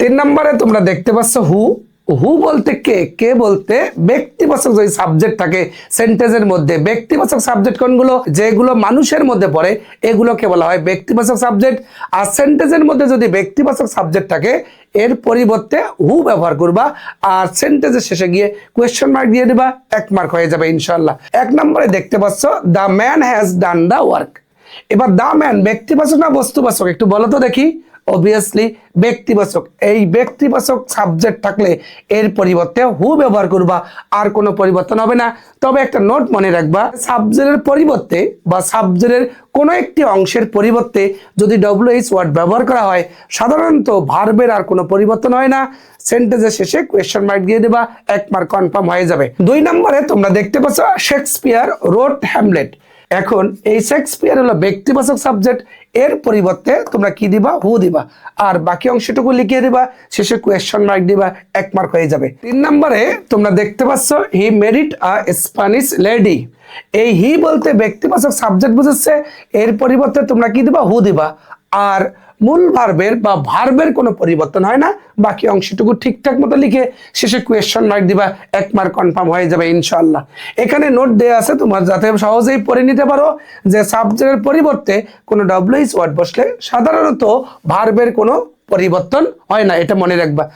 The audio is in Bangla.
তিন নম্বরে তোমরা দেখতে পাচ্ছ হু। হু বলতে কে, কে বলতে ব্যক্তিবাচক যদি সাবজেক্ট থাকে সেন্টেন্সের মধ্যে। ব্যক্তিবাচক সাবজেক্ট কোনগুলো? যেগুলো মানুষের মধ্যে পড়ে এগুলোকে বলা হয় ব্যক্তিবাচক সাবজেক্ট। আর সেন্টেন্সের মধ্যে যদি ব্যক্তিবাচক সাবজেক্ট থাকে এর পরিবর্তে হু ব্যবহার করবা, আর সেন্টেন্সের শেষে গিয়ে কোয়েশ্চেন মার্ক দিয়ে দিবা, 1 মার্ক হয়ে যাবে ইনশাল্লাহ। 1 নম্বরে দেখতে পাচ্ছ the man has done the work. এবার দ্য ম্যান ব্যক্তিবাচক না বস্তুবাচক একটু বলো তো দেখি। অবভিয়াসলি ব্যক্তিবাচক। এই ব্যক্তিবাচক সাবজেক্ট থাকলে এর পরিবর্তে হু ব্যবহার করবা, আর কোনো পরিবর্তন হবে না। তবে একটা নোট মনে রাখবা, সাবজেক্টের পরিবর্তে বা সাবজেক্টের কোনো একটি অংশের পরিবর্তে যদি ডব্লিউএইচ ওয়ার্ড ব্যবহার করা হয় সাধারণত ভার্বের আর কোনো পরিবর্তন হয় না। সেন্টেন্সের শেষে কোয়েশ্চেন মার্ক দিয়ে দেবা, 1 মার্ক কনফার্ম হয়ে যাবে। 2 নম্বরে তোমরা দেখতে পাচ্ছ শেক্সপিয়ার রোট হ্যামলেট। এখন এই শেক্সপিয়ার হলো ব্যক্তিবাচক সাবজেক্ট, এর পরিবর্তে তোমরা কি দিবা? হু দিবা, আর বাকি অংশটুকু লিখিয়ে দিবা, শেষে কোয়েশ্চন মার্ক দিবা, 1 মার্ক হয়ে যাবে। 3 নম্বরে তোমরা দেখতে পাচ্ছ হি মেরিড আ স্প্যানিশ লেডি। এই হি বলতে ব্যক্তিবাচক সাবজেক্ট বুঝাচ্ছে, এর পরিবর্তে তোমরা কি দিবা? হু দিবা, আর মূল ভার্বের বা ভার্বের কোনো পরিবর্তন হয় না। বাকি অংশটুকু ঠিকঠাক মতো লিখে শেষে কোয়েশ্চন মার্ক দিবা, 1 মার্ক কনফার্ম হয়ে যাবে ইনশাআল্লাহ। এখানে নোট দেওয়া আছে তোমার যাতে সহজেই পড়ে নিতে পারো যে সাবজেক্টের পরিবর্তে কোনো ডব্লিউএইচ ওয়ার্ড বসলে সাধারণত ভার্বের কোনো পরিবর্তন হয় না, এটা মনে রাখবা।